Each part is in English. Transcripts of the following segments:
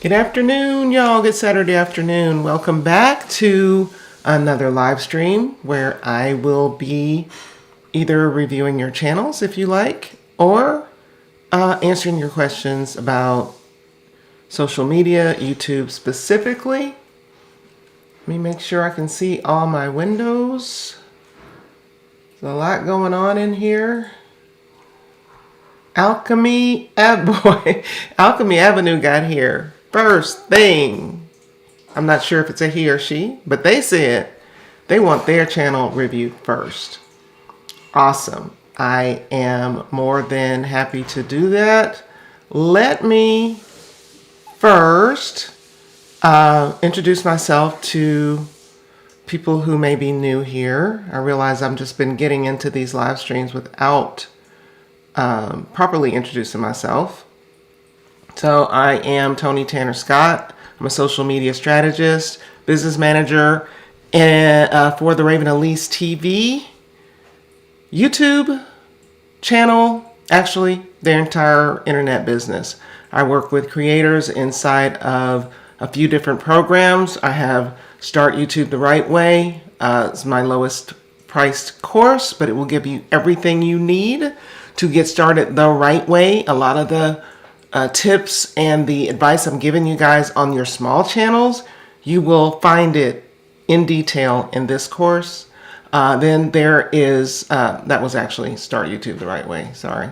Good afternoon, y'all. Good Saturday afternoon. Welcome back to another live stream where I will be either reviewing your channels if you like, or answering your questions about social media, YouTube specifically. Let me make sure I can see all my windows. There's a lot going on in here. Alchemy Avenue got here first thing. I'm not sure if it's a he or she, but they said they want their channel reviewed first. Awesome. I am more than happy to do that. Let me first introduce myself to people who may be new here. I realize I've just been getting into these live streams without properly introducing myself. So I am Tony Tanner Scott. I'm a social media strategist, business manager for the Raven Elise TV YouTube channel, actually their entire internet business. I work with creators inside of a few different programs. I have Start YouTube the Right Way. It's my lowest priced course, but it will give you everything you need to get started the right way. A lot of the tips and the advice I'm giving you guys on your small channels, you will find it in detail in this course. Then there is, that was actually Start YouTube the Right Way, sorry.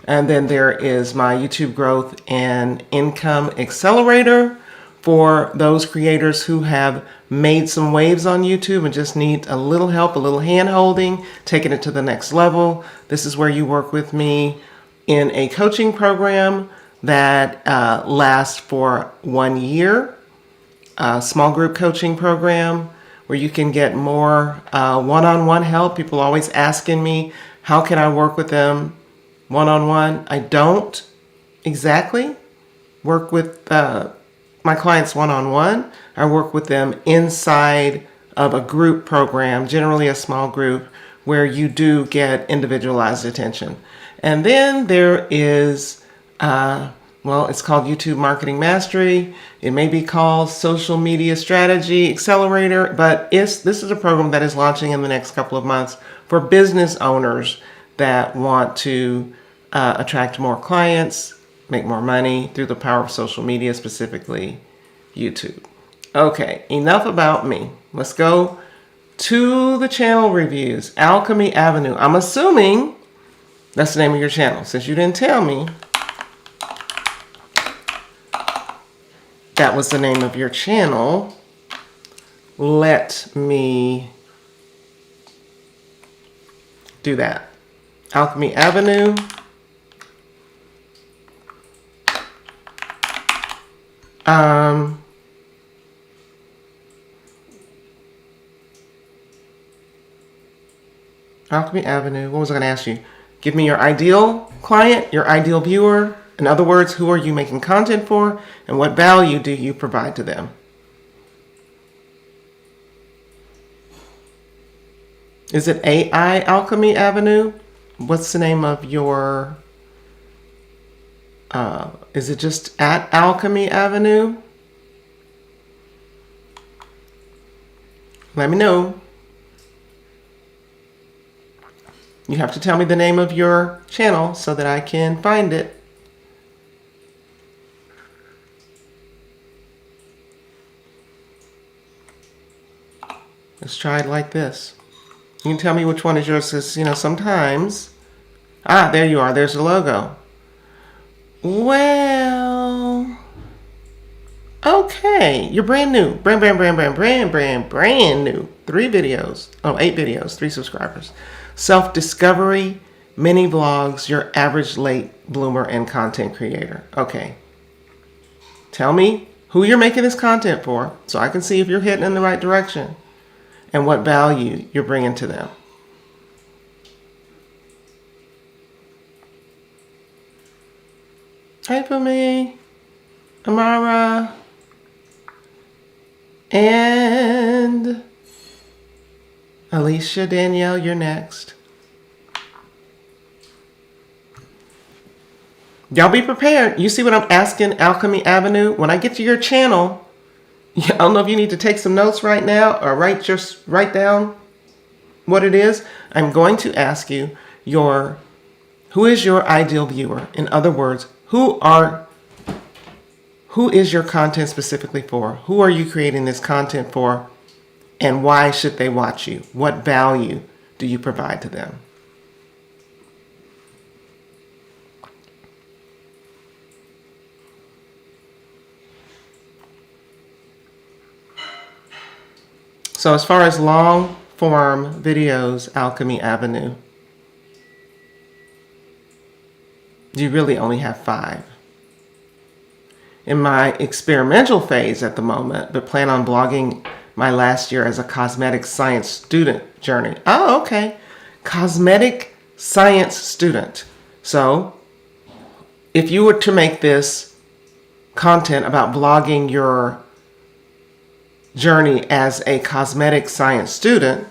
And then there is my YouTube Growth and Income Accelerator for those creators who have made some waves on YouTube and just need a little help, a little hand holding, taking it to the next level. This is where you work with me in a coaching program that lasts for 1 year, a small group coaching program where you can get more one-on-one help. People are always asking me, how can I work with them one-on-one? I don't exactly work with my clients one-on-one. I work with them inside of a group program, generally a small group, where you do get individualized attention. And then there is, it's called YouTube Marketing Mastery. It may be called Social Media Strategy Accelerator, but this is a program that is launching in the next couple of months for business owners that want to attract more clients, make more money through the power of social media, specifically YouTube. Okay, enough about me. Let's go to the channel reviews. Alchemy Avenue. I'm assuming that's the name of your channel. Since you didn't tell me that was the name of your channel, let me do that. Alchemy Avenue. Alchemy Avenue. What was I going to ask you? Give me your ideal client, your ideal viewer. In other words, who are you making content for, and what value do you provide to them? Is it AI Alchemy Avenue? What's the name of your... is it just at Alchemy Avenue? Let me know. You have to tell me the name of your channel so that I can find it. Let's try it like this. You can tell me which one is yours, because, sometimes... there you are. There's the logo. Well... Okay. You're brand new. Brand new. 8 videos, 3 subscribers. Self-discovery, mini vlogs, your average late bloomer and content creator. Okay. Tell me who you're making this content for so I can see if you're heading in the right direction and what value you're bringing to them. Hey for me, Amara, and Alicia Danielle, you're next. Y'all be prepared. You see what I'm asking, Alchemy Avenue? When I get to your channel, I don't know if you need to take some notes right now or write down what it is. I'm going to ask you who is your ideal viewer? In other words, who is your content specifically for? Who are you creating this content for? And why should they watch you? What value do you provide to them? So as far as long form videos, Alchemy Avenue, you really only have 5. In my experimental phase at the moment, but plan on blogging my last year as a cosmetic science student journey. Oh, okay. Cosmetic science student. So if you were to make this content about blogging your journey as a cosmetic science student,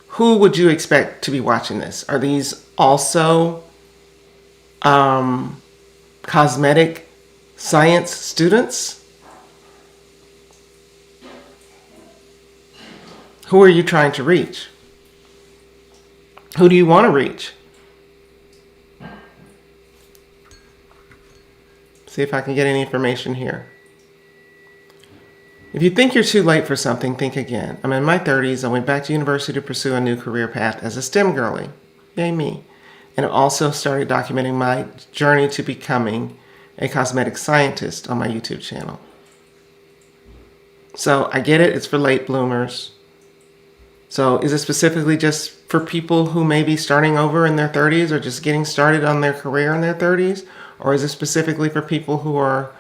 who would you expect to be watching this? Are these also cosmetic science students? Who are you trying to reach? Who do you want to reach? See if I can get any information here. If you think you're too late for something, think again. I'm in my 30s. I went back to university to pursue a new career path as a STEM girly. Yay me. And I also started documenting my journey to becoming a cosmetic scientist on my YouTube channel. So I get it. It's for late bloomers. So is it specifically just for people who may be starting over in their 30s or just getting started on their career in their 30s? Or is it specifically for people who are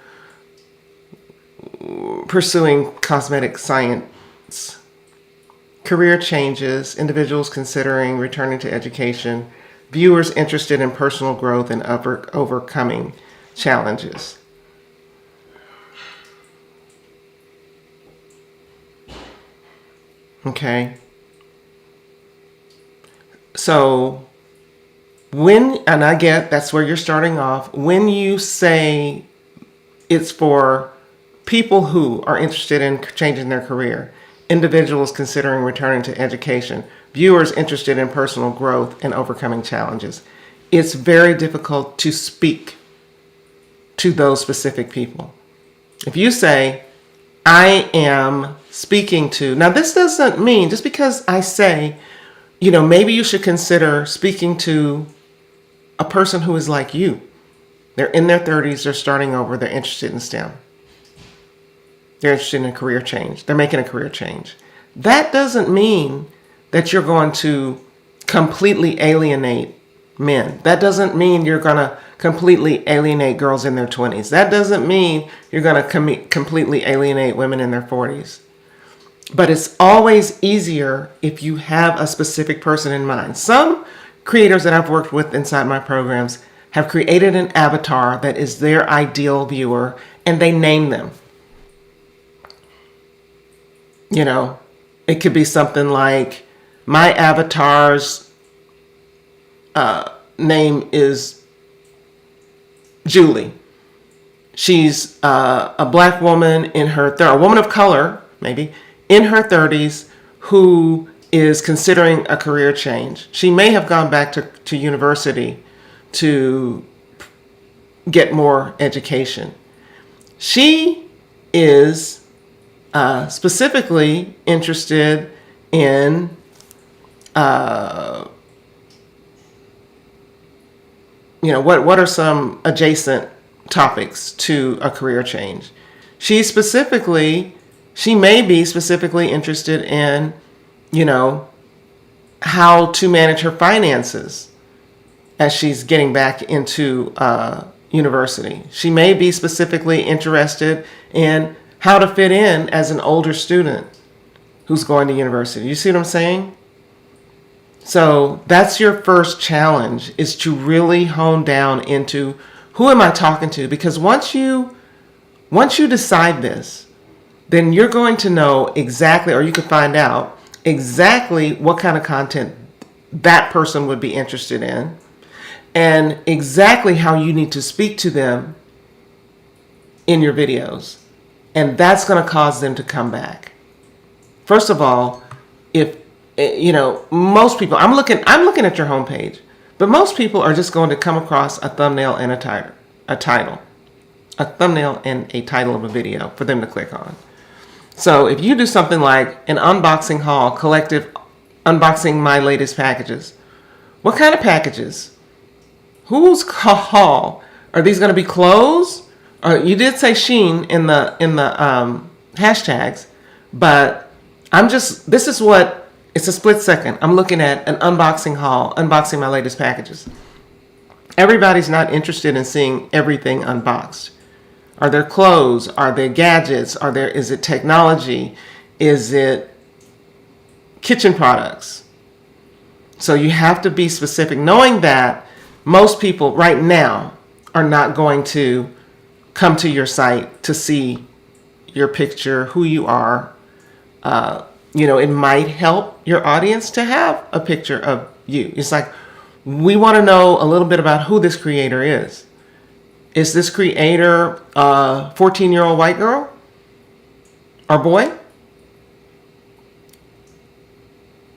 pursuing cosmetic science? Career changes, individuals considering returning to education, viewers interested in personal growth and overcoming challenges. Okay. So and I get that's where you're starting off, when you say it's for people who are interested in changing their career, individuals considering returning to education, viewers interested in personal growth and overcoming challenges, it's very difficult to speak to those specific people. If you say, I am speaking to, now this doesn't mean, just because I say, maybe you should consider speaking to a person who is like you. They're in their 30s, they're starting over, they're interested in STEM. They're interested in a career change. They're making a career change. That doesn't mean that you're going to completely alienate men. That doesn't mean you're going to completely alienate girls in their 20s. That doesn't mean you're going to completely alienate women in their 40s. But it's always easier if you have a specific person in mind. Some creators that I've worked with inside my programs have created an avatar that is their ideal viewer, and they name them. It could be something like, my avatar's name is Julie. She's a black woman a woman of color, maybe, in her 30s, who is considering a career change. She may have gone back to university to get more education. She is specifically interested in what are some adjacent topics to a career change. She may be specifically interested in how to manage her finances as she's getting back into university. She may be specifically interested in how to fit in as an older student who's going to university. You see what I'm saying? So that's your first challenge, is to really hone down into, who am I talking to? Because once you decide this, then you're going to know exactly, or you can find out exactly what kind of content that person would be interested in. and exactly how you need to speak to them in your videos. And that's going to cause them to come back. First of all, if most people, I'm looking at your homepage, but most people are just going to come across a thumbnail and a title, a thumbnail and a title of a video for them to click on. So if you do something like an unboxing haul, collective unboxing my latest packages, what kind of packages? Whose haul? Are these going to be clothes? You did say Shein in the hashtags, but it's a split second. I'm looking at an unboxing haul, unboxing my latest packages. Everybody's not interested in seeing everything unboxed. Are there clothes? Are there gadgets? Is it technology? Is it kitchen products? So you have to be specific, knowing that most people right now are not going to come to your site to see your picture, who you are. It might help your audience to have a picture of you. It's like, we want to know a little bit about who this creator is. Is this creator a 14-year-old white girl or boy?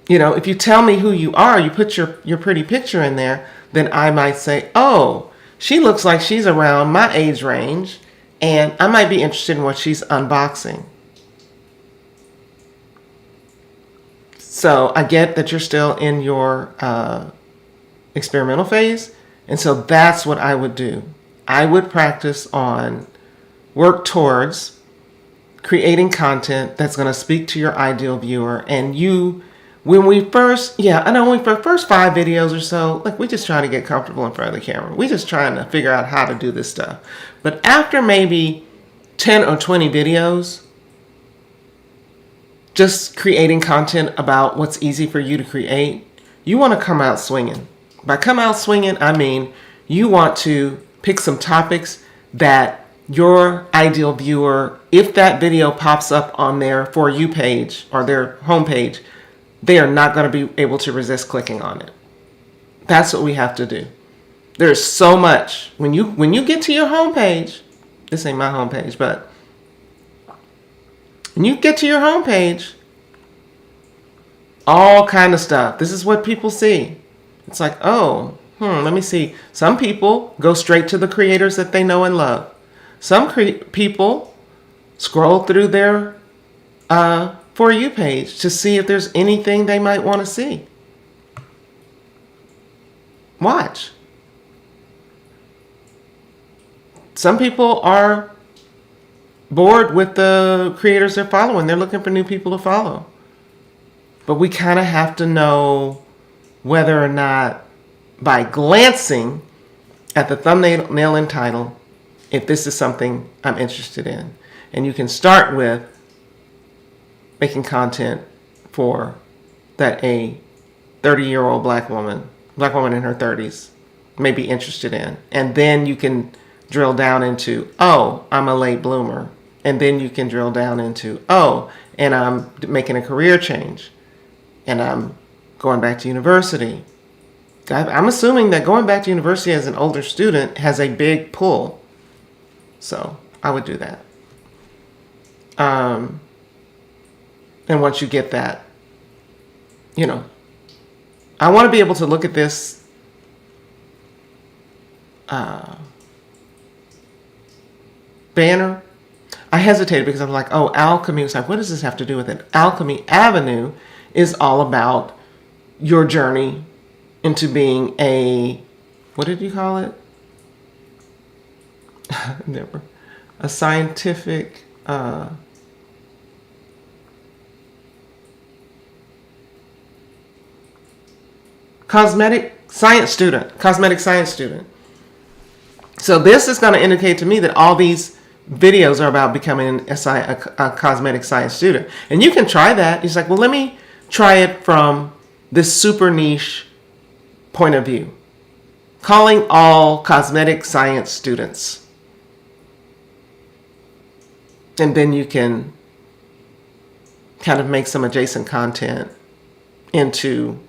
If you tell me who you are, you put your pretty picture in there, then I might say, oh, she looks like she's around my age range, and I might be interested in what she's unboxing. So I get that you're still in your experimental phase, and so that's what I would do. I would work towards creating content that's going to speak to your ideal viewer. And when we first 5 videos or so, like, we just trying to get comfortable in front of the camera. We just trying to figure out how to do this stuff. But after maybe 10 or 20 videos, just creating content about what's easy for you to create, you want to come out swinging. By come out swinging, I mean you want to pick some topics that your ideal viewer, if that video pops up on their For You page or their homepage, they are not going to be able to resist clicking on it. That's what we have to do. There's so much. When you get to your homepage, this ain't my homepage, but when you get to your homepage, all kind of stuff. This is what people see. It's like, oh, let me see. Some people go straight to the creators that they know and love. Some people scroll through their For You page to see if there's anything they might want to see. Watch. Some people are bored with the creators they're following. They're looking for new people to follow. But we kind of have to know whether or not, by glancing at the thumbnail and title, if this is something I'm interested in. And you can start with making content for that a 30-year-old black woman in her 30s may be interested in. And then you can drill down into, oh, I'm a late bloomer. And then you can drill down into, oh, and I'm making a career change. And I'm going back to university. I'm assuming that going back to university as an older student has a big pull. So I would do that. And once you get that, I want to be able to look at this banner. I hesitated because I'm like, oh, Alchemy. It's like, what does this have to do with it? Alchemy Avenue is all about your journey into being what did you call it? Never. A scientific cosmetic science student. So this is going to indicate to me that all these videos are about becoming a cosmetic science student. And you can try that. He's like, well, let me try it from this super niche point of view. Calling all cosmetic science students. And then you can kind of make some adjacent content into,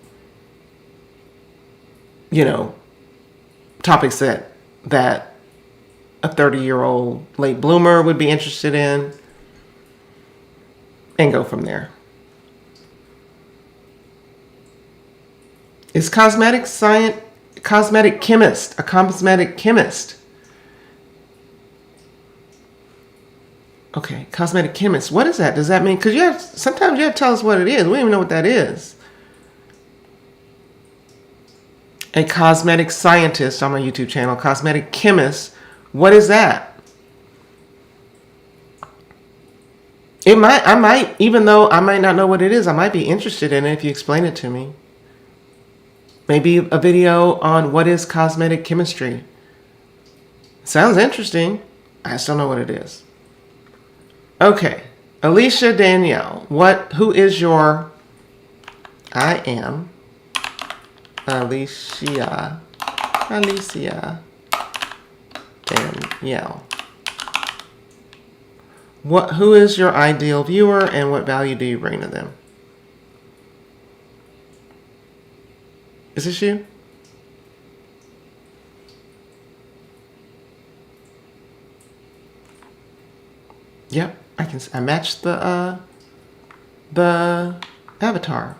topics that a 30-year-old late bloomer would be interested in, and go from there. Is cosmetic chemist, a cosmetic chemist? Okay, cosmetic chemist. What is that? Does that mean, because sometimes you have to tell us what it is. We don't even know what that is. A cosmetic scientist on my YouTube channel, cosmetic chemist. What is that? I might, even though I might not know what it is, I might be interested in it if you explain it to me. Maybe a video on what is cosmetic chemistry. Sounds interesting. I just don't know what it is. Okay, Alicia Danielle, who is your, I am Alicia Danielle. Who is your ideal viewer and what value do you bring to them? Is this you? Yep. I matched the avatar.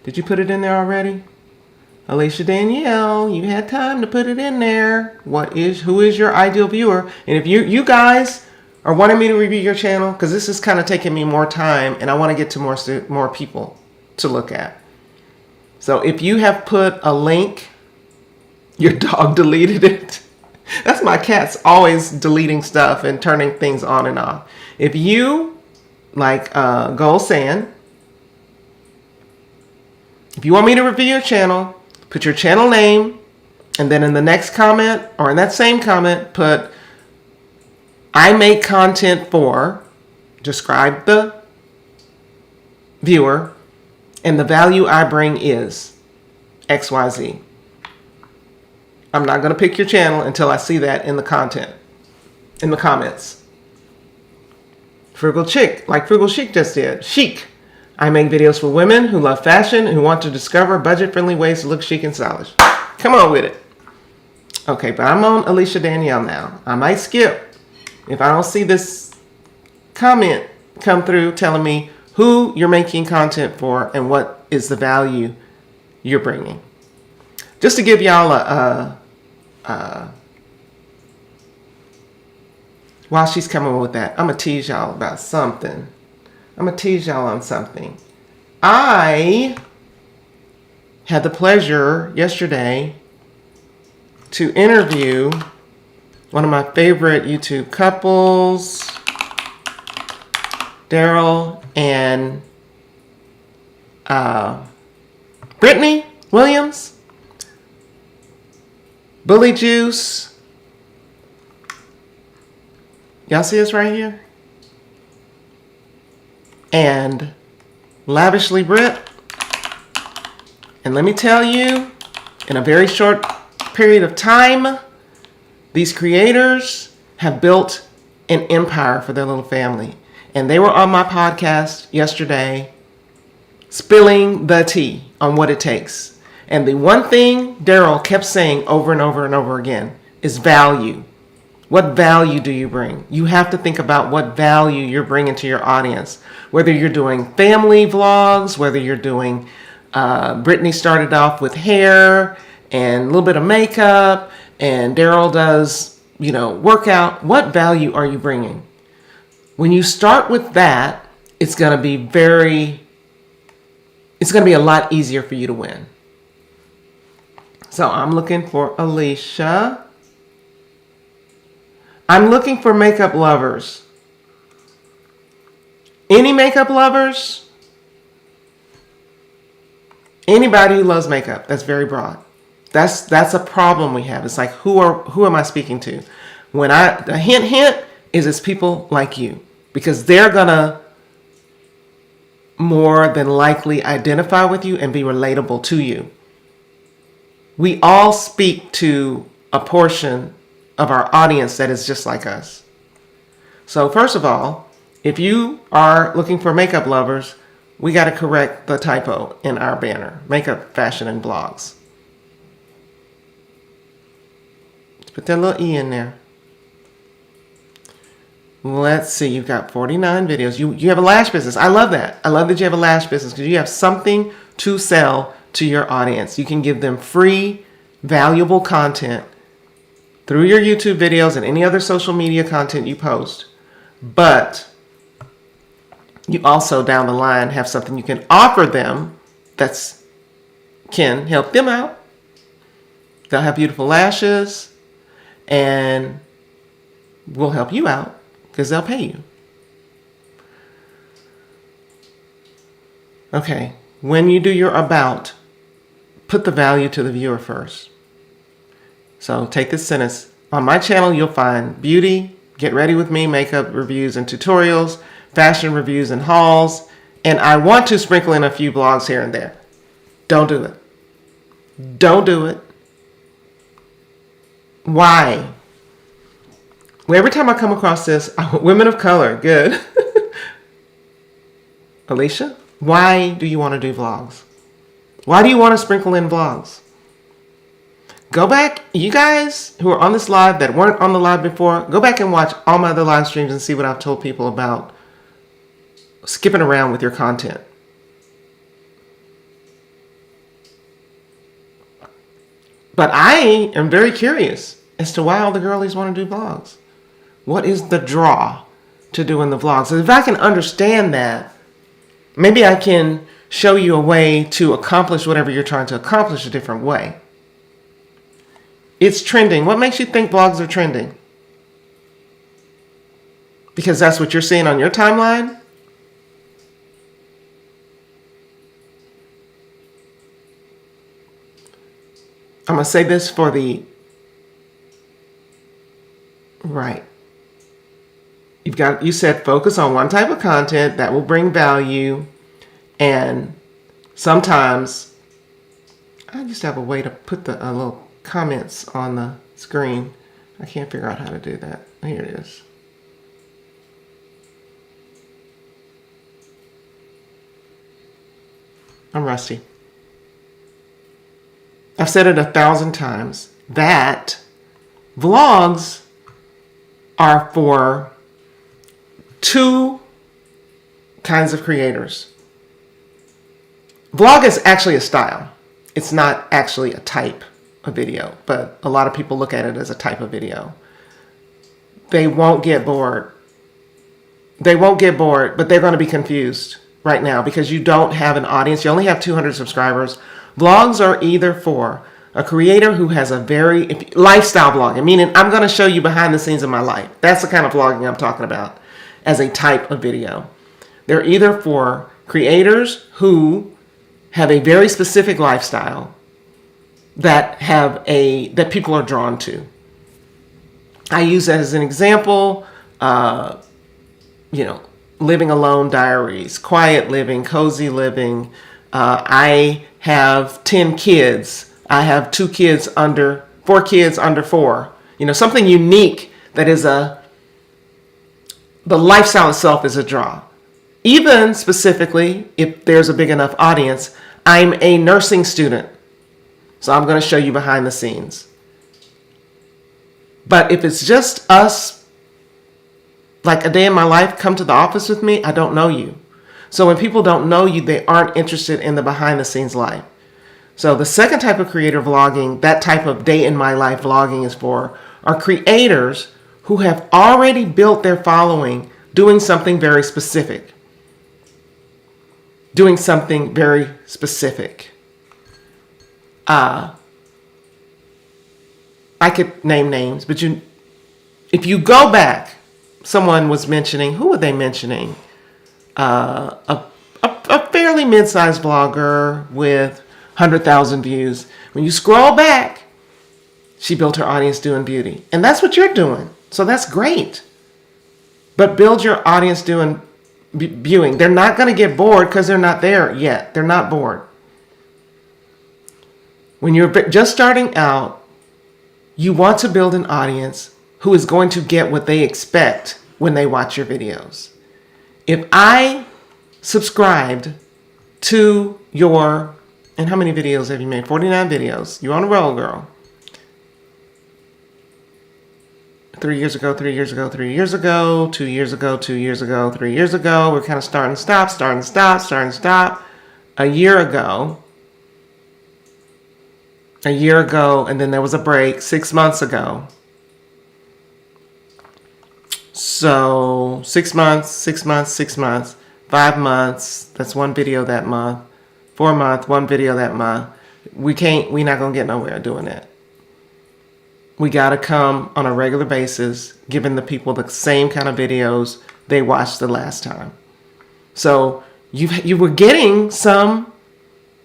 Did you put it in there already? Alicia Danielle, you had time to put it in there. Who is your ideal viewer? And if you guys are wanting me to review your channel, because this is kind of taking me more time and I want to get to more people to look at. So if you have put a link, your dog deleted it. That's my cat's always deleting stuff and turning things on and off. If you, like Gold Sand, if you want me to review your channel, put your channel name, and then in the next comment, or in that same comment, put, I make content for, describe the viewer, and the value I bring is XYZ. I'm not going to pick your channel until I see that in the content, in the comments. Frugal Chic, like Frugal Chic just did. Chic. I make videos for women who love fashion and who want to discover budget-friendly ways to look chic and stylish. Come on with it. Okay, but I'm on Alicia Danielle now. I might skip if I don't see this comment come through telling me who you're making content for and what is the value you're bringing. Just to give y'all while she's coming with that, I'm going to tease y'all about something. I'm going to tease y'all on something. I had the pleasure yesterday to interview one of my favorite YouTube couples, Daryl and Brittany Williams. Bully Juice. Y'all see this right here? And Lavishly Brit. And let me tell you, in a very short period of time, these creators have built an empire for their little family. And they were on my podcast yesterday, spilling the tea on what it takes. And the one thing Daryl kept saying over and over and over again is value. What value do you bring? You have to think about what value you're bringing to your audience. Whether you're doing family vlogs, whether you're doing, Brittany started off with hair and a little bit of makeup, and Daryl does, workout. What value are you bringing? When you start with that, it's going to be a lot easier for you to win. So I'm looking for Alicia. I'm looking for makeup lovers. Any makeup lovers? Anybody who loves makeup. That's very broad. That's a problem we have. It's like, who am I speaking to? The hint is it's people like you, because they're gonna more than likely identify with you and be relatable to you. We all speak to a portion of our audience that is just like us. So first of all, if you are looking for makeup lovers, we got to correct the typo in our banner, Makeup, Fashion, and Blogs. Put that little E in there. Let's see, you've got 49 videos. You have a lash business. I love that. I love that you have a lash business because you have something to sell to your audience. You can give them free, valuable content through your YouTube videos and any other social media content you post. But you also down the line have something you can offer them that's can help them out. They'll have beautiful lashes and will help you out because they'll pay you. Okay, when you do your about, put the value to the viewer first. So take this sentence. On my channel, you'll find beauty, get ready with me, makeup reviews and tutorials, fashion reviews and hauls, and I want to sprinkle in a few blogs here and there. Don't do it. Don't do it. Why? Well, every time I come across this, women of color, good. Alicia, why do you want to do vlogs? Why do you want to sprinkle in vlogs? Go back, you guys who are on this live that weren't on the live before, go back and watch all my other live streams and see what I've told people about skipping around with your content. But I am very curious as to why all the girlies want to do vlogs. What is the draw to doing the vlogs? If I can understand that, maybe I can show you a way to accomplish whatever you're trying to accomplish a different way. It's trending. What makes you think vlogs are trending? Because that's what you're seeing on your timeline? I'm going to say this for the... Right. You said focus on one type of content that will bring value, and sometimes I just have a way to put the little comments on the screen. I can't figure out how to do that. Here it is. I'm rusty. I've said it 1,000 times that vlogs are for two kinds of creators. Vlog is actually a style. It's not actually a type of video, but a lot of people look at it as a type of video. They won't get bored. They won't get bored, but they're going to be confused right now because you don't have an audience. You only have 200 subscribers. Vlogs are either for a creator who has a very lifestyle vlogging, meaning I'm going to show you behind the scenes of my life. That's the kind of vlogging I'm talking about as a type of video. They're either for creators who have a very specific lifestyle that people are drawn to. I use that as an example. Living alone diaries, quiet living, cozy living. I have 10 kids. I have 4 kids under 4. Something unique that is the lifestyle itself is a draw. Even specifically, if there's a big enough audience, I'm a nursing student. So I'm going to show you behind the scenes. But if it's just us, like a day in my life, come to the office with me, I don't know you. So when people don't know you, they aren't interested in the behind the scenes life. So the second type of creator vlogging, that type of day in my life vlogging is for, are creators who have already built their following doing something very specific. Doing something very specific. I could name names, but if you go back, someone was mentioning, who were they mentioning? A fairly mid-sized blogger with 100,000 views. When you scroll back, she built her audience doing beauty. And that's what you're doing. So that's great. But build your audience doing viewing. They're not going to get bored because they're not there yet. They're not bored. When you're just starting out, you want to build an audience who is going to get what they expect when they watch your videos. If I subscribed to your, and how many videos have you made? 49 videos. You're on a roll, girl. 3 years ago, 3 years ago, 3 years ago, 2 years ago, 2 years ago, 3 years ago. We're kind of starting to stop, starting to stop, starting to stop. A year ago, and then there was a break 6 months ago. So 6 months, 6 months, 6 months, 5 months. That's one video that month. 4 months, one video that month. We're not going to get nowhere doing that. We got to come on a regular basis, giving the people the same kind of videos they watched the last time. So you were getting some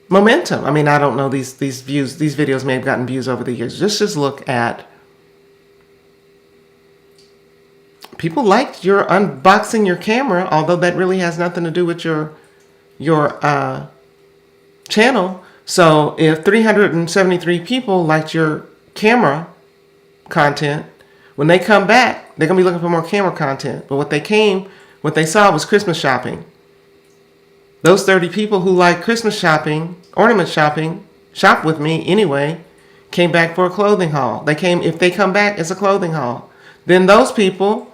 momentum. I mean, I don't know, these views, these videos may have gotten views over the years. Just look at, people liked your unboxing your camera, although that really has nothing to do with your channel. So if 373 people liked your camera content, when they come back, they're gonna be looking for more camera content. But what they saw was Christmas shopping. Those 30 people who like Christmas shopping, ornament shopping, shop with me anyway, came back for a clothing haul. If they come back, it's a clothing haul. Then those people,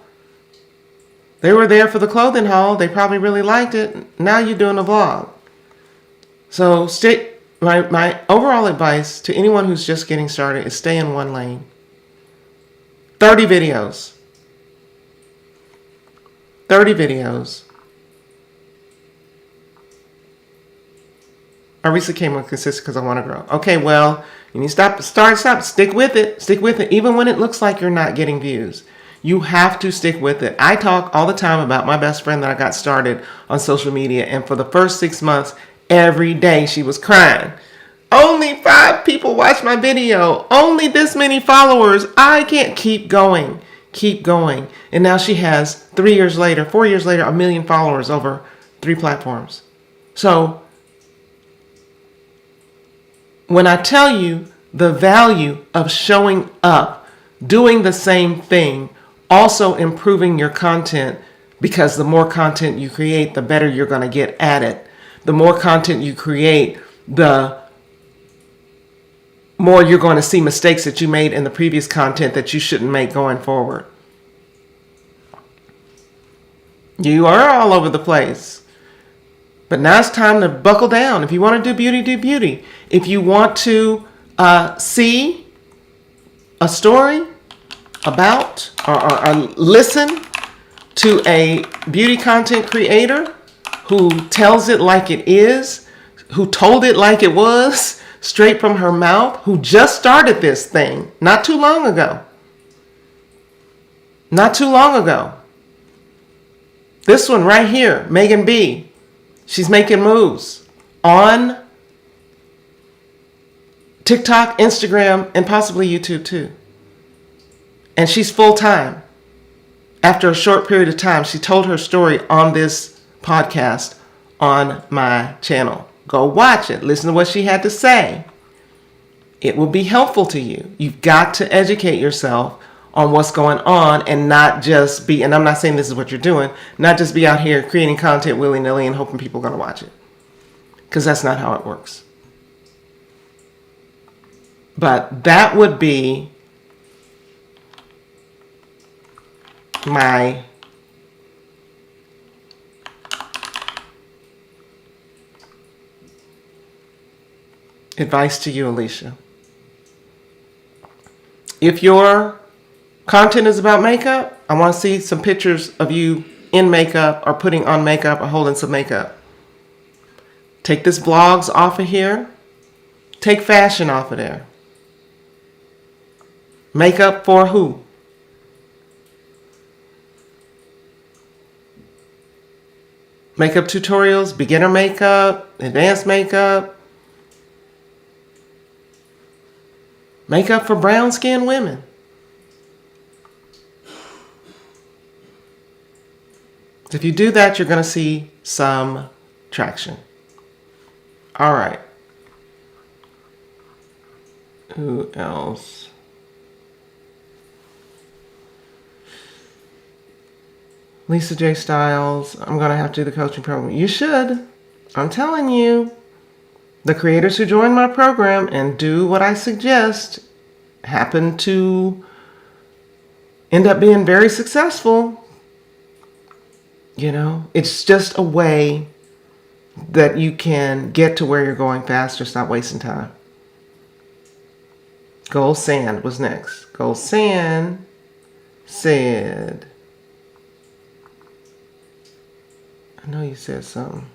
they were there for the clothing haul. They probably really liked it. Now you're doing a vlog. So my overall advice to anyone who's just getting started is stay in one lane. 30 videos. 30 videos. I recently came on consistent because I want to grow. Okay, well, you need to stop. Stick with it. Stick with it. Even when it looks like you're not getting views. You have to stick with it. I talk all the time about my best friend that I got started on social media. And for the first 6 months, every day she was crying. Only 5 people watch my video. Only this many followers. I can't keep going. Keep going. And now she has 3 years later, 4 years later, 1 million followers over 3 platforms. So when I tell you the value of showing up, doing the same thing, also improving your content, because the more content you create, the better you're going to get at it. The more content you create, the more you're going to see mistakes that you made in the previous content that you shouldn't make going forward. You are all over the place. But now it's time to buckle down. If you want to do beauty, do beauty. If you want to see a story about or listen to a beauty content creator who tells it like it is, who told it like it was, straight from her mouth, who just started this thing not too long ago. Not too long ago. This one right here, Megan B. She's making moves on TikTok, Instagram, and possibly YouTube too. And she's full-time. After a short period of time, she told her story on this podcast on my channel. Go watch it. Listen to what she had to say. It will be helpful to you. You've got to educate yourself on what's going on and not just be, and I'm not saying this is what you're doing, not just be out here creating content willy-nilly and hoping people are going to watch it. Because that's not how it works. But that would be my advice to you, Alicia. If your content is about makeup, I want to see some pictures of you in makeup or putting on makeup or holding some makeup. Take this vlogs off of here. Take fashion off of there. Makeup for who? Makeup tutorials, beginner makeup, advanced makeup. Makeup for brown skinned women. If you do that, you're going to see some traction. All right. Who else? Lisa J. Styles. I'm going to have to do the coaching program. You should. I'm telling you. The creators who join my program and do what I suggest happen to end up being very successful. You know, it's just a way that you can get to where you're going faster. It's not wasting time. Gold Sand was next. Gold Sand said, I know you said something.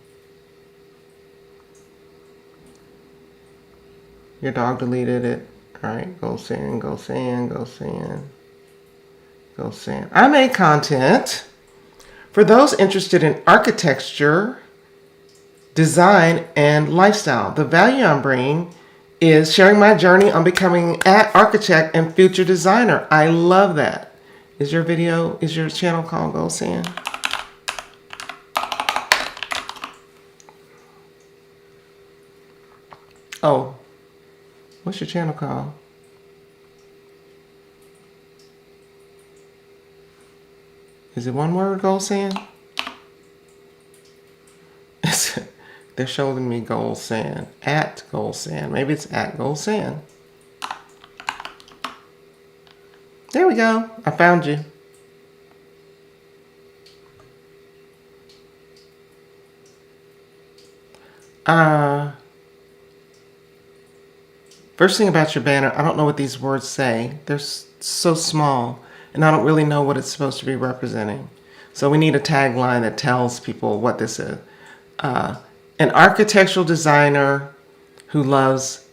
Your dog deleted it. All right, Gold Sand, Gold Sand, Gold Sand, Gold Sand. I made content for those interested in architecture, design, and lifestyle. The value I'm bringing is sharing my journey on becoming an architect and future designer. I love that. Is your channel called Gold Sand? Oh, what's your channel called? Is it one word, Gold Sand? They're showing me Gold Sand. At Gold Sand. Maybe it's at Gold Sand. There we go. I found you. First thing about your banner, I don't know what these words say. They're so small, and I don't really know what it's supposed to be representing. So we need a tagline that tells people what this is. An architectural designer who loves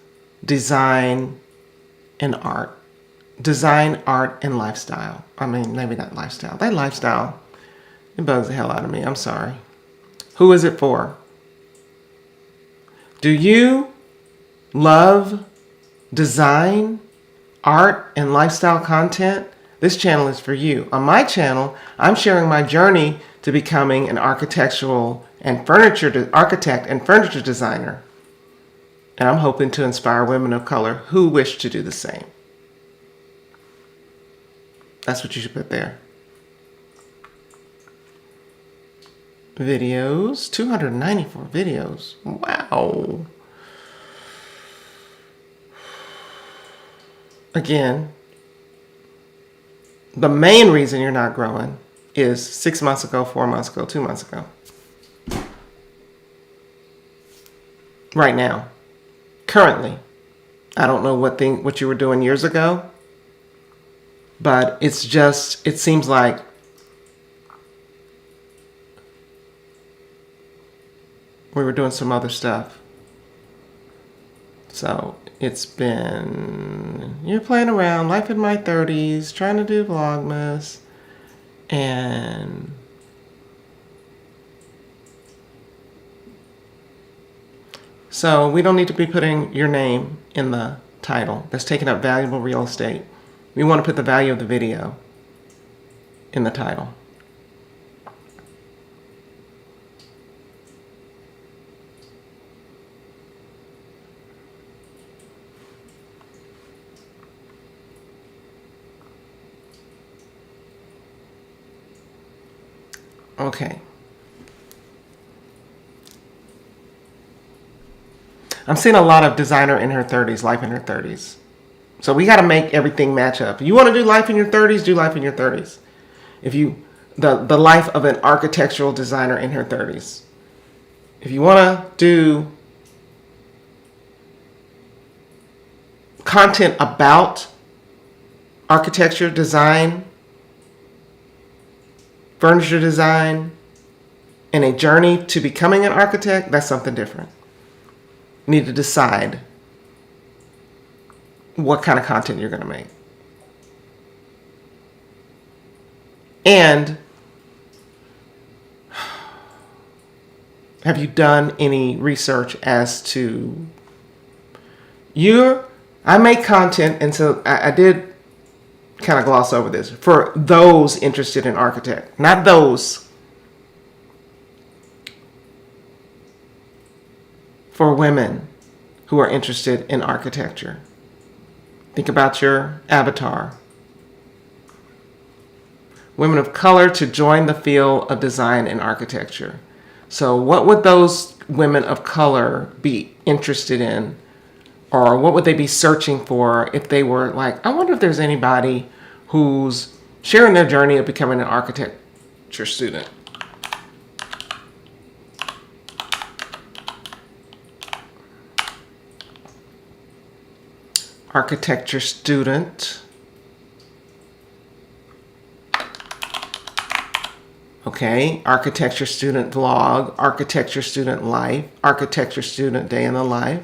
design and art. Design, art, and lifestyle. I mean, maybe not lifestyle. That lifestyle, it bugs the hell out of me. I'm sorry. Who is it for? Do you love design, art, and lifestyle content? This channel is for you. On my channel, I'm sharing my journey to becoming an architect and furniture designer. And I'm hoping to inspire women of color who wish to do the same. That's what you should put there. Videos, 294 videos. Wow. Again, the main reason you're not growing is 6 months ago, 4 months ago, 2 months ago. Right now. Currently. I don't know what you were doing years ago, but it seems like we were doing some other stuff. So it's been, you're playing around, life in my 30s, trying to do Vlogmas, and so we don't need to be putting your name in the title. That's taking up valuable real estate. We want to put the value of the video in the title. Okay. I'm seeing a lot of designer in her 30s, life in her 30s. So we got to make everything match up. If you want to do life in your 30s, do life in your 30s. If you, the life of an architectural designer in her 30s. If you want to do content about architecture, design, furniture design, and a journey to becoming an architect, that's something different. You need to decide what kind of content you're going to make. And have you done any research as to I make content, and so I did kind of gloss over this, for those interested in architect, not those. For women who are interested in architecture. Think about your avatar. Women of color to join the field of design and architecture. So what would those women of color be interested in? Or what would they be searching for if they were like, I wonder if there's anybody who's sharing their journey of becoming an architecture student. Architecture student. Okay, architecture student vlog, architecture student life, architecture student day in the life.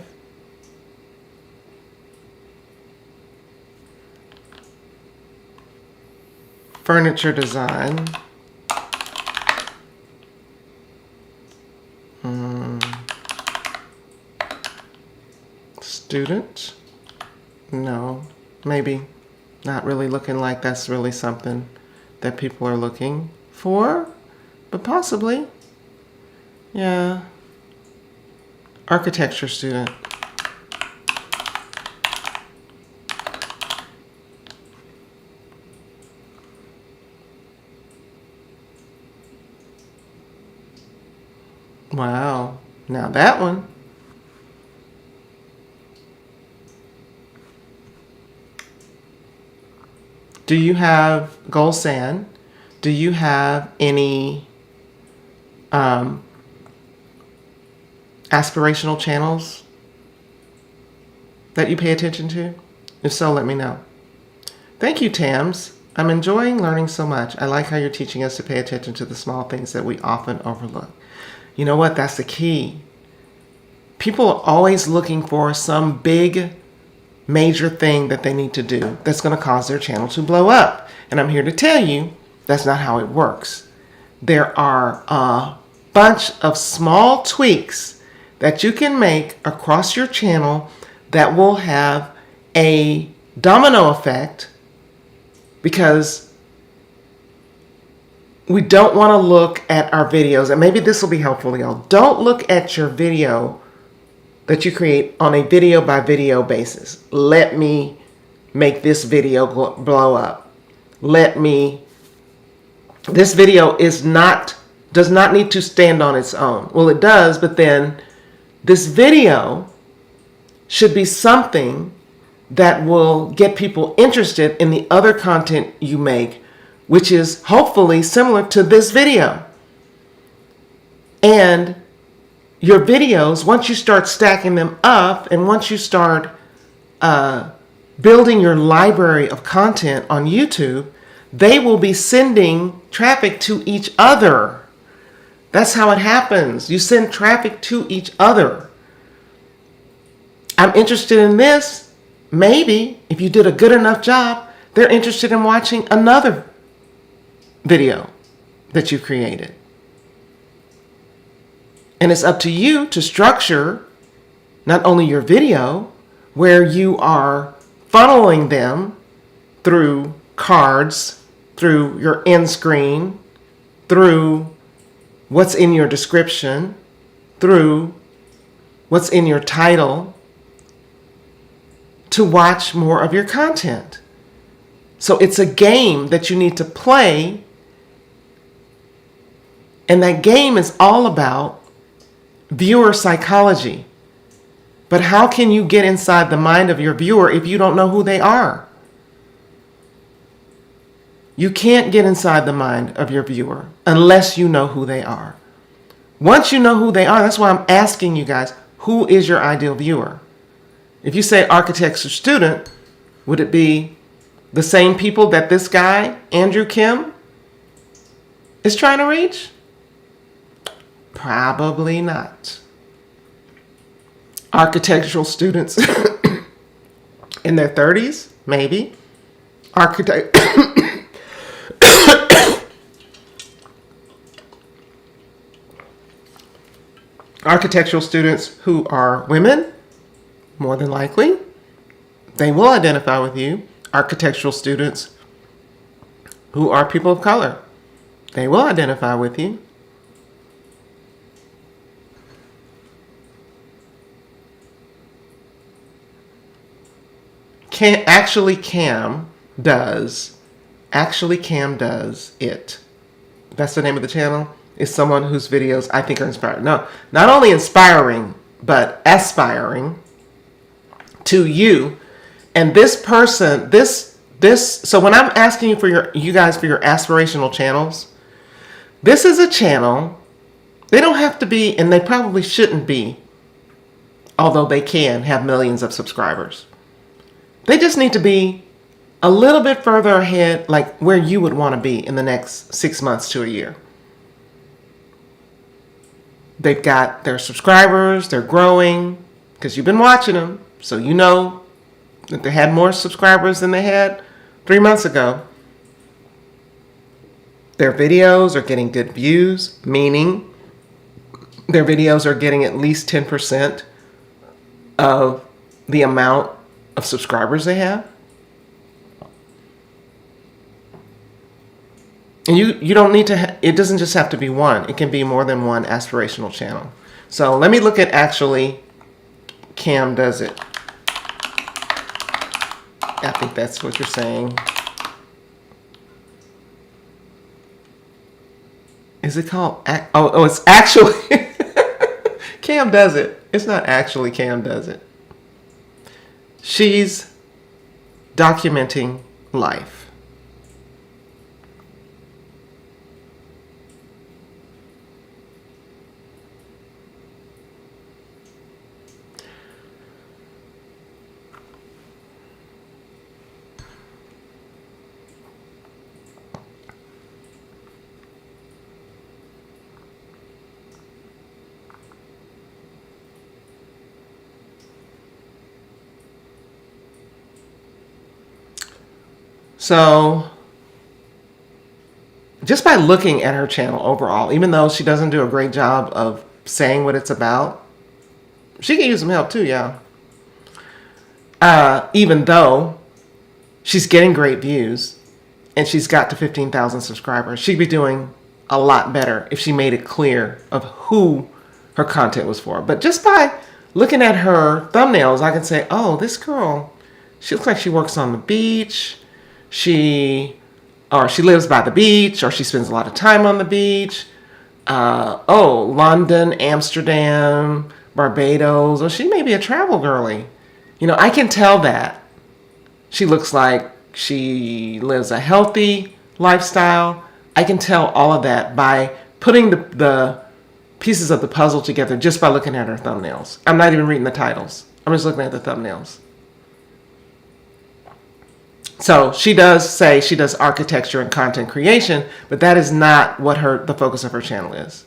Furniture design. Student. No, maybe not really looking like that's really something that people are looking for, but possibly. Yeah. Architecture student. Wow. Now that one. Do you have Gold Sand? Do you have any aspirational channels that you pay attention to? If so, let me know. Thank you, Tams. I'm enjoying learning so much. I like how you're teaching us to pay attention to the small things that we often overlook. You know what? That's the key. People are always looking for some big, major thing that they need to do that's going to cause their channel to blow up. And I'm here to tell you that's not how it works. There are a bunch of small tweaks that you can make across your channel that will have a domino effect, because we don't want to look at our videos, and maybe this will be helpful to y'all. Don't look at your video that you create on a video by video basis. Let me make this video blow up. This video does not need to stand on its own. Well, it does, but then this video should be something that will get people interested in the other content you make, which is hopefully similar to this video. And your videos, once you start stacking them up, and once you start building your library of content on YouTube, they will be sending traffic to each other. That's how it happens. You send traffic to each other. I'm interested in this. Maybe if you did a good enough job, they're interested in watching another video that you created. And it's up to you to structure not only your video, where you are funneling them through cards, through your end screen, through what's in your description, through what's in your title, to watch more of your content. So it's a game that you need to play, and that game is all about viewer psychology. But how can you get inside the mind of your viewer if you don't know who they are? You can't get inside the mind of your viewer unless you know who they are. Once you know who they are, that's why I'm asking you guys, who is your ideal viewer? If you say architecture student, would it be the same people that this guy, Andrew Kim, is trying to reach? Probably not. Architectural students in their 30s, maybe. Architectural students who are women, more than likely, they will identify with you. Architectural students who are people of color, they will identify with you. Cam does it. That's the name of the channel. Is someone whose videos I think are inspiring. No, not only inspiring, but aspiring to you. And this person, this So when I'm asking you guys for your aspirational channels, this is a channel. They don't have to be, and they probably shouldn't be, although they can have millions of subscribers. They just need to be a little bit further ahead, like where you would want to be in the next 6 months to a year. They've got their subscribers, they're growing, because you've been watching them, so you know that they had more subscribers than they had 3 months ago. Their videos are getting good views, meaning their videos are getting at least 10% of the amount of subscribers they have. And you don't need to, it doesn't just have to be one. It can be more than one aspirational channel. So let me look at actually Cam Does It. I think that's what you're saying. Is it called, oh, it's actually, Cam Does It. It's not actually Cam Does It. She's documenting life. So just by looking at her channel overall, even though she doesn't do a great job of saying what it's about, she can use some help too, yeah. Even though she's getting great views and she's got to 15,000 subscribers, she'd be doing a lot better if she made it clear of who her content was for. But just by looking at her thumbnails, I can say, oh, this girl, she looks like she works on the beach. She lives by the beach, or she spends a lot of time on the beach. London, Amsterdam, Barbados, or she may be a travel girly. I can tell that. She looks like she lives a healthy lifestyle. I can tell all of that by putting the pieces of the puzzle together just by looking at her thumbnails. I'm not even reading the titles. I'm just looking at the thumbnails. So she does say she does architecture and content creation, but that is not what the focus of her channel is.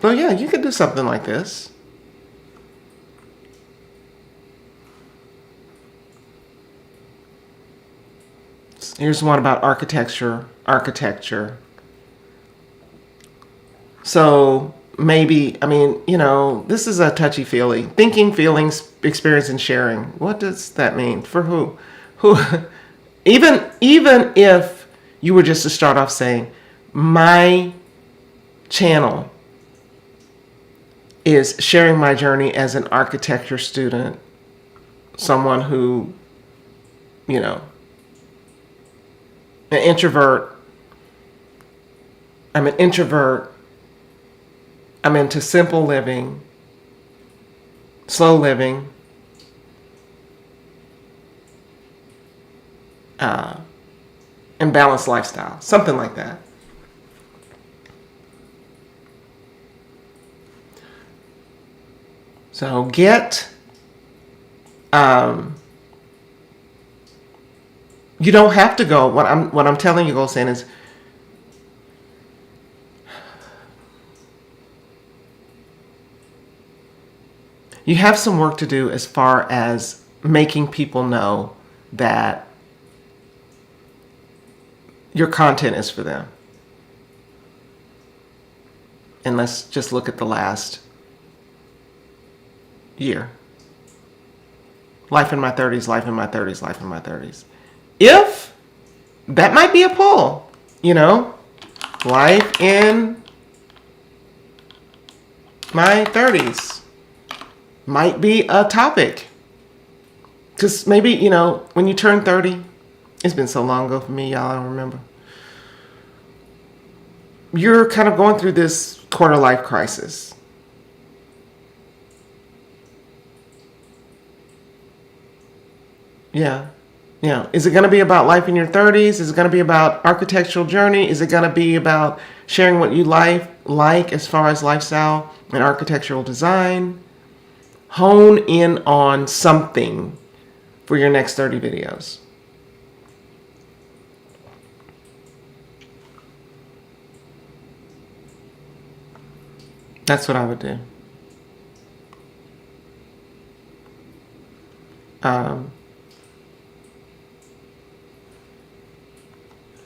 Well, yeah, you could do something like this. Here's one about architecture. So maybe, this is a touchy-feely. Thinking, feelings, experience, and sharing. What does that mean? For who? Even if you were just to start off saying, my channel is sharing my journey as an architecture student, someone who, an introvert. I'm an introvert. I'm into simple living, slow living, and balanced lifestyle. Something like that. So you don't have to go. What I'm telling you, Goldstein, is you have some work to do as far as making people know that your content is for them. And let's just look at the last year. Life in my 30s, life in my 30s, life in my 30s. If that might be a pull, life in my 30s might be a topic. Because maybe, when you turn 30, it's been so long ago for me, y'all, I don't remember. You're kind of going through this quarter life crisis. Yeah. Yeah. Is it going to be about life in your 30s? Is it going to be about architectural journey? Is it going to be about sharing what you like as far as lifestyle and architectural design? Hone in on something for your next 30 videos. That's what I would do.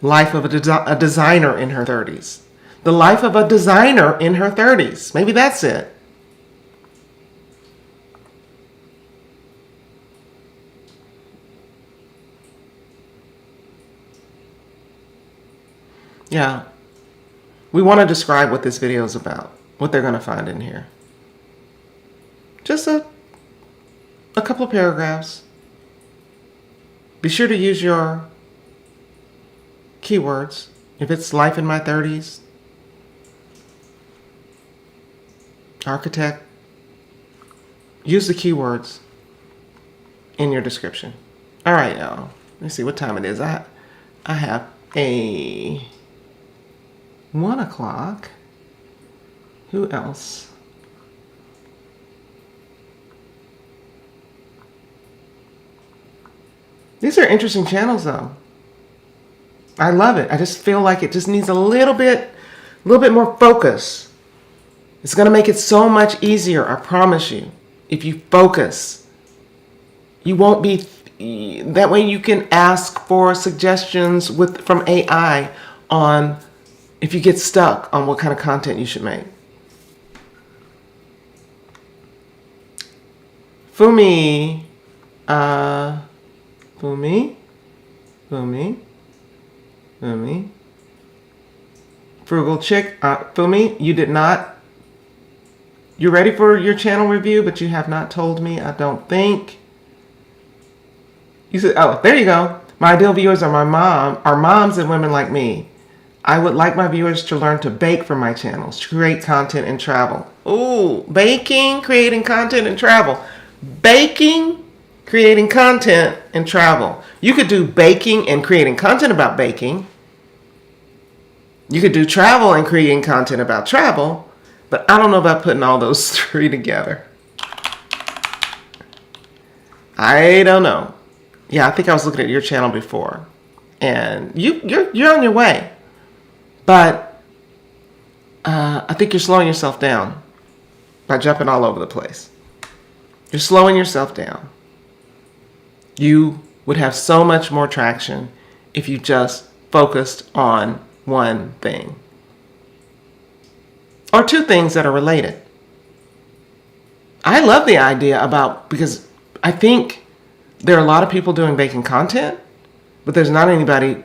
Life of a designer in her 30s. The life of a designer in her 30s. Maybe that's it. Yeah. We want to describe what this video is about, what they're going to find in here. Just a couple of paragraphs. Be sure to use your keywords. If it's life in my 30s, architect, use the keywords in your description. All right, y'all. Let's see what time it is. I have a 1 o'clock. Who else? These are interesting channels, though. I love it. I just feel like it just needs a little bit more focus. It's going to make it so much easier, I promise you. If you focus, you won't be. That way, you can ask for suggestions from AI on if you get stuck on what kind of content you should make. Fumi, Frugal Chick, Fumi, you did not. You're ready for your channel review, but you have not told me, I don't think. You said, oh, there you go. My ideal viewers are moms and women like me. I would like my viewers to learn to bake for my channels, to create content and travel. Ooh, baking, creating content and travel. Baking, creating content and travel. You could do baking and creating content about baking. You could do travel and creating content about travel, but I don't know about putting all those three together. I don't know. Yeah, I think I was looking at your channel before, and you're on your way, but I think you're slowing yourself down by jumping all over the place. You're slowing yourself down. You would have so much more traction if you just focused on one thing. Or two things that are related. I love the idea because I think there are a lot of people doing baking content, but there's not anybody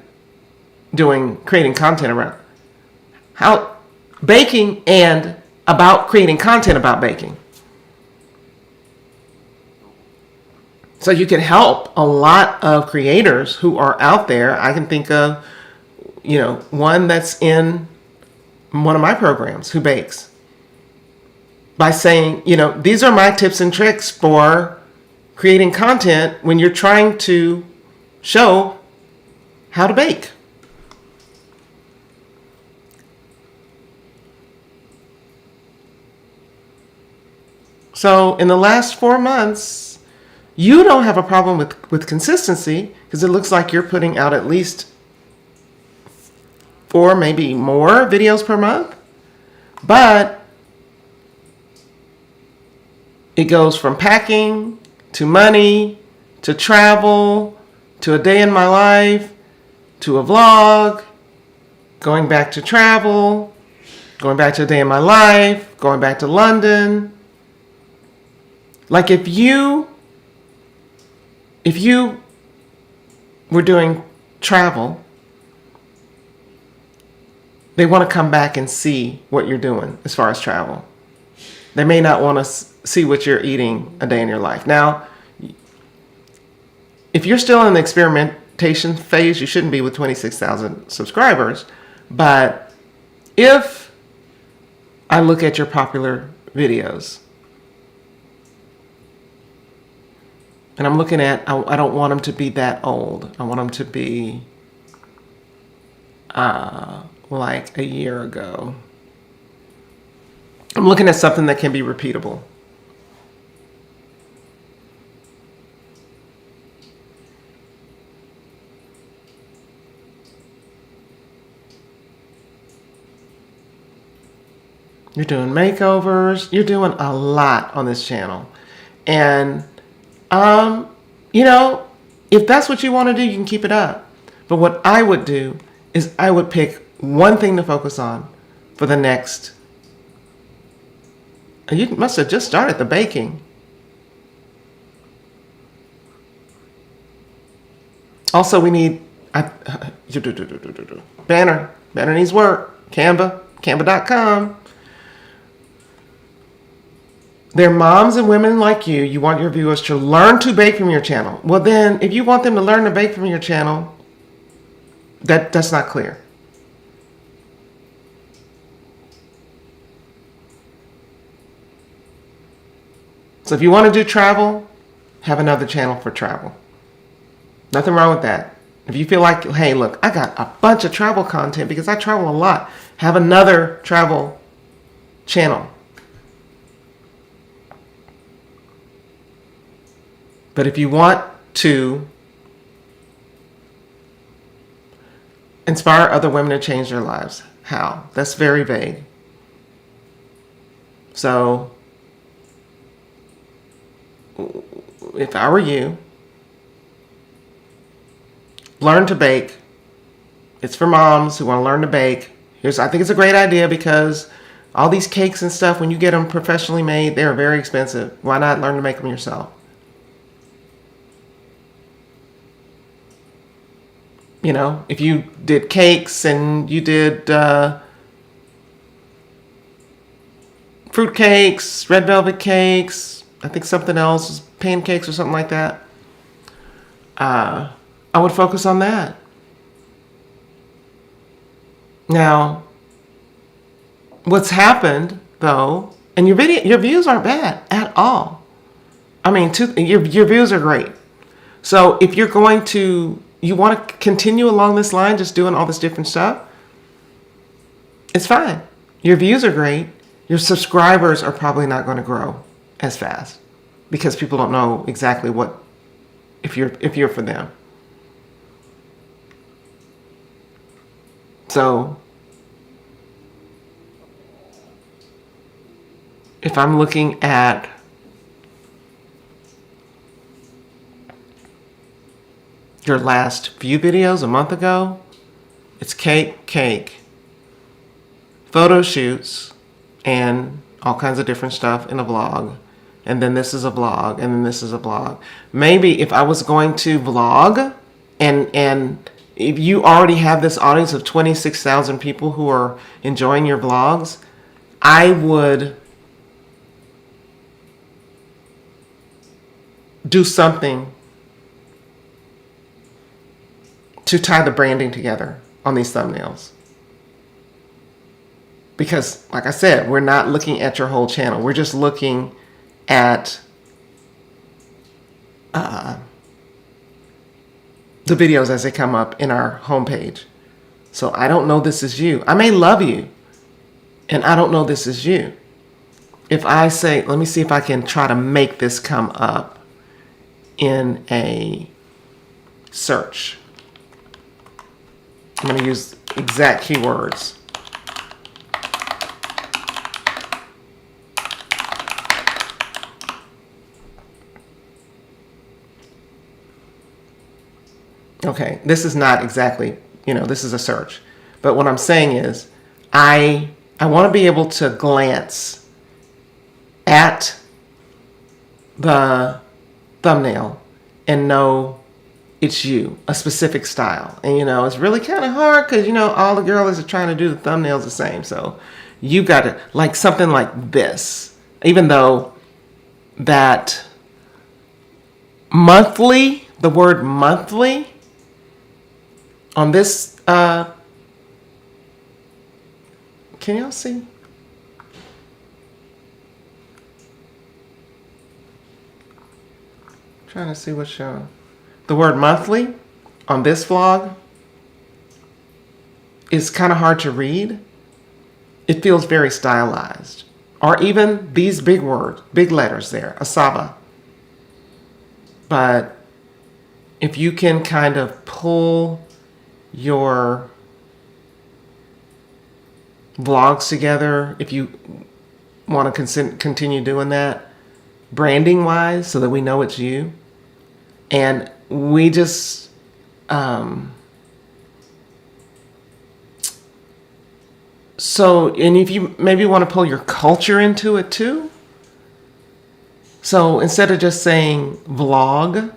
creating content around how baking and about creating content about baking. So you can help a lot of creators who are out there. I can think of, one that's in one of my programs who bakes. By saying, these are my tips and tricks for creating content when you're trying to show how to bake. So in the last 4 months, you don't have a problem with consistency because it looks like you're putting out at least 4, maybe more videos per month. But it goes from packing to money to travel to a day in my life to a vlog, going back to travel, going back to a day in my life, going back to London. Like if you were doing travel, they want to come back and see what you're doing as far as travel. They may not want to see what you're eating a day in your life. Now, if you're still in the experimentation phase, you shouldn't be with 26,000 subscribers. But if I look at your popular videos, And I'm looking at, I don't want them to be that old. I want them to be like a year ago. I'm looking at something that can be repeatable. You're doing makeovers. You're doing a lot on this channel. And, you know, if that's what you want to do, you can keep it up. But what I would do is I would pick one thing to focus on for the next. You must have just started the baking. Also, we need banner. Banner needs work. Canva.com. They're moms and women like you. You want your viewers to learn to bake from your channel. Well, then, if you want them to learn to bake from your channel, that's not clear. So if you want to do travel, have another channel for travel. Nothing wrong with that. If you feel like, hey, look, I got a bunch of travel content because I travel a lot, have another travel channel. But if you want to inspire other women to change their lives, how? That's very vague. So if I were you, learn to bake. It's for moms who want to learn to bake. I think it's a great idea because all these cakes and stuff, when you get them professionally made, they're very expensive. Why not learn to make them yourself? You know, if you did cakes and you did fruit cakes, red velvet cakes, I think something else, pancakes or something like that, I would focus on that. Now, what's happened though, and your views aren't bad at all. I mean, your views are great. So if you're going to, you want to continue along this line, just doing all this different stuff, it's fine. Your views are great. Your subscribers are probably not going to grow as fast because people don't know exactly what, if you're for them. So if I'm looking at your last few videos a month ago, it's cake, photo shoots, and all kinds of different stuff in a vlog. And then this is a vlog, and then this is a vlog. Maybe if I was going to vlog, and if you already have this audience of 26,000 people who are enjoying your vlogs, I would do something to tie the branding together on these thumbnails. Because, like I said, we're not looking at your whole channel. We're just looking at the videos as they come up in our homepage. So I don't know this is you. I may love you, and I don't know this is you. If I say, let me see if I can try to make this come up in a search. I'm going to use exact keywords. Okay, this is not exactly, this is a search. But what I'm saying is, I want to be able to glance at the thumbnail and know it's you, a specific style. And, it's really kind of hard because, all the girls are trying to do the thumbnails the same. So you got to, like something like this, even though that monthly, the word monthly on this, can y'all see? Trying to see what's showing. The word monthly on this vlog is kind of hard to read. It feels very stylized. Or even these big words, big letters there, Asaba. But if you can kind of pull your vlogs together, if you want to continue doing that, branding wise, so that we know it's you, and we just so, and if you maybe want to pull your culture into it too, so instead of just saying vlog,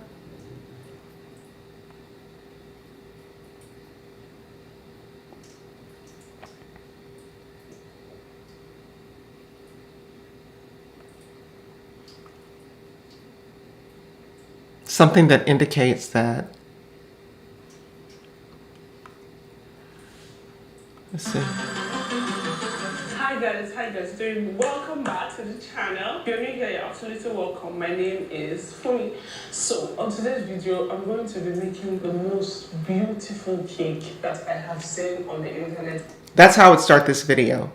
something that indicates that. Let's see. Hi guys, doing? Welcome back to the channel. If you're new here, you're absolutely welcome. My name is Fumi. So on today's video, I'm going to be making the most beautiful cake that I have seen on the internet. That's how I would start this video.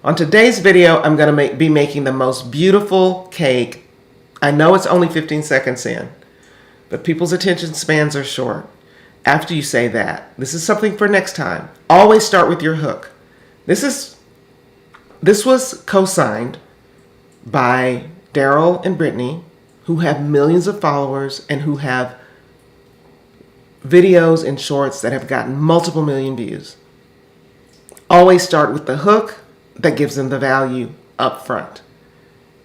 On today's video, I'm going to be making the most beautiful cake. I know it's only 15 seconds in, but people's attention spans are short. After you say that, this is something for next time. Always start with your hook. This was co-signed by Daryl and Brittany, who have millions of followers and who have videos and shorts that have gotten multiple million views. Always start with the hook that gives them the value up front.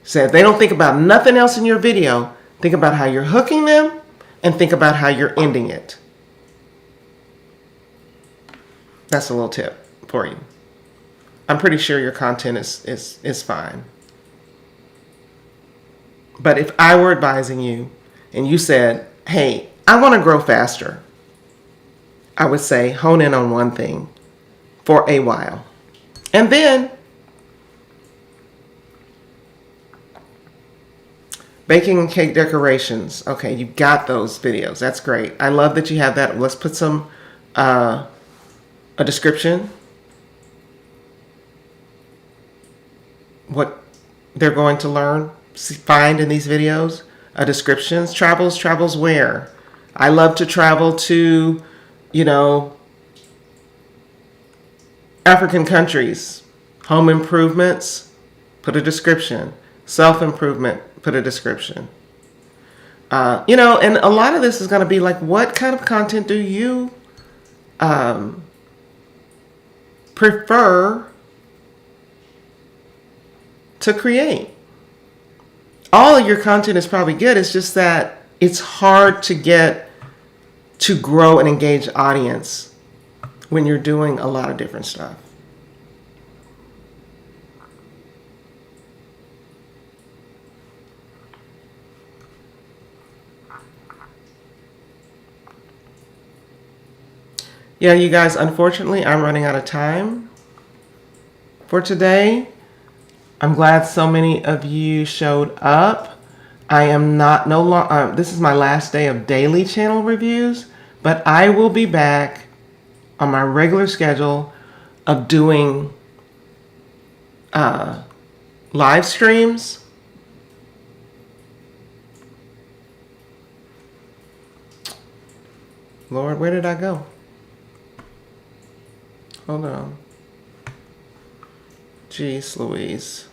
So if they don't think about nothing else in your video, think about how you're hooking them and think about how you're ending it. That's a little tip for you. I'm pretty sure your content is fine. But if I were advising you and you said, hey, I want to grow faster, I would say hone in on one thing for a while. And then baking and cake decorations. Okay, you got those videos. That's great. I love that you have that. Let's put some a description. What they're going to learn, find in these videos, a descriptions. Travels where? I love to travel to, African countries. Home improvements, put a description. Self-improvement, put a description. And a lot of this is going to be like, what kind of content do you prefer to create? All of your content is probably good. It's just that it's hard to get to grow and engage audience when you're doing a lot of different stuff. Yeah, you guys, unfortunately, I'm running out of time for today. I'm glad so many of you showed up. I am no longer, this is my last day of daily channel reviews, but I will be back on my regular schedule of doing live streams. Lord, where did I go? Hold on. Jeez Louise.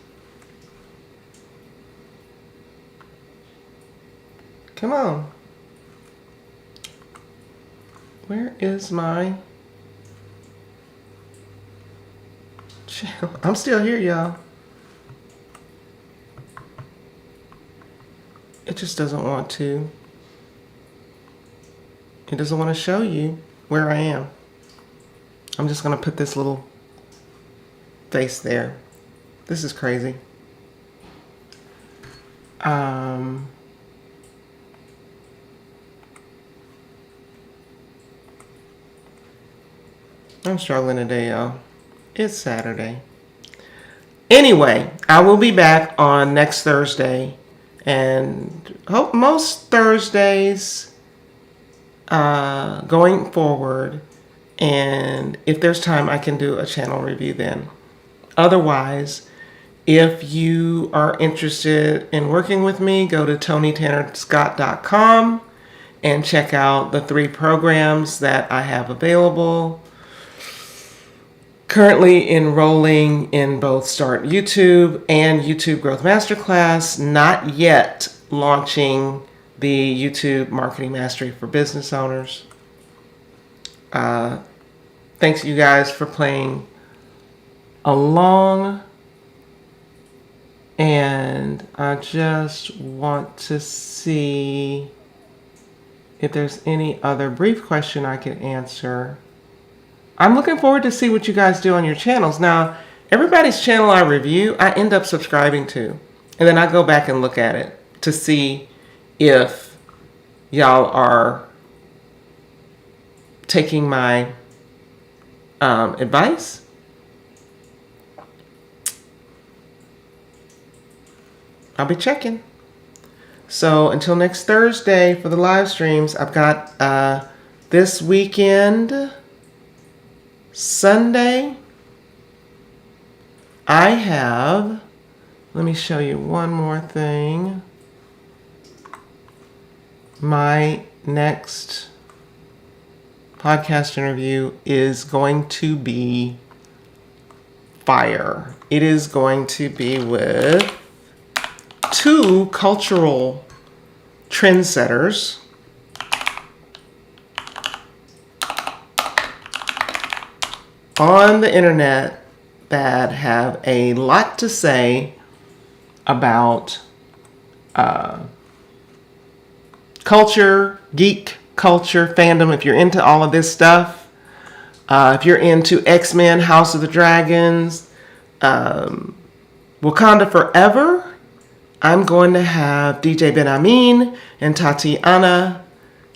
Come on. Where is my channel? I'm still here, y'all. It just doesn't want to. It doesn't want to show you where I am. I'm just going to put this little face there. This is crazy. I'm struggling today, y'all. It's Saturday. Anyway, I will be back on next Thursday And hope most Thursdays going forward. And if there's time, I can do a channel review then. Otherwise, if you are interested in working with me, go to tonytannerscott.com and check out the 3 programs that I have available. Currently enrolling in both Start YouTube and YouTube Growth Masterclass. Not yet launching the YouTube Marketing Mastery for Business Owners. Thanks you guys for playing along. And I just want to see if there's any other brief question I can answer. I'm looking forward to see what you guys do on your channels. Now, everybody's channel I review, I end up subscribing to. And then I go back and look at it to see if y'all are taking my advice. I'll be checking. So until next Thursday for the live streams, I've got this weekend, Sunday, I have, let me show you one more thing. My next podcast interview is going to be fire. It is going to be with 2 cultural trendsetters. On the internet that have a lot to say about culture, geek culture, fandom, if you're into all of this stuff. If you're into X-Men, House of the Dragons, Wakanda Forever, I'm going to have DJ Ben Amin and Tatiana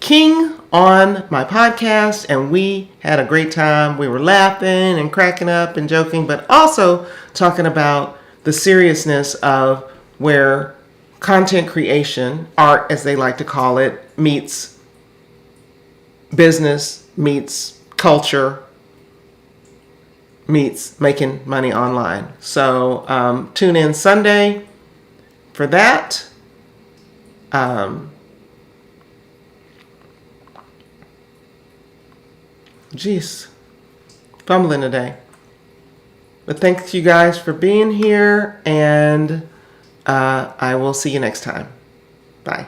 King on my podcast, and we had a great time. We were laughing and cracking up and joking, but also talking about the seriousness of where content creation, art as they like to call it, meets business, meets culture, meets making money online. So tune in Sunday for that. Geez, fumbling today. But thanks you guys for being here, and I will see you next time. Bye.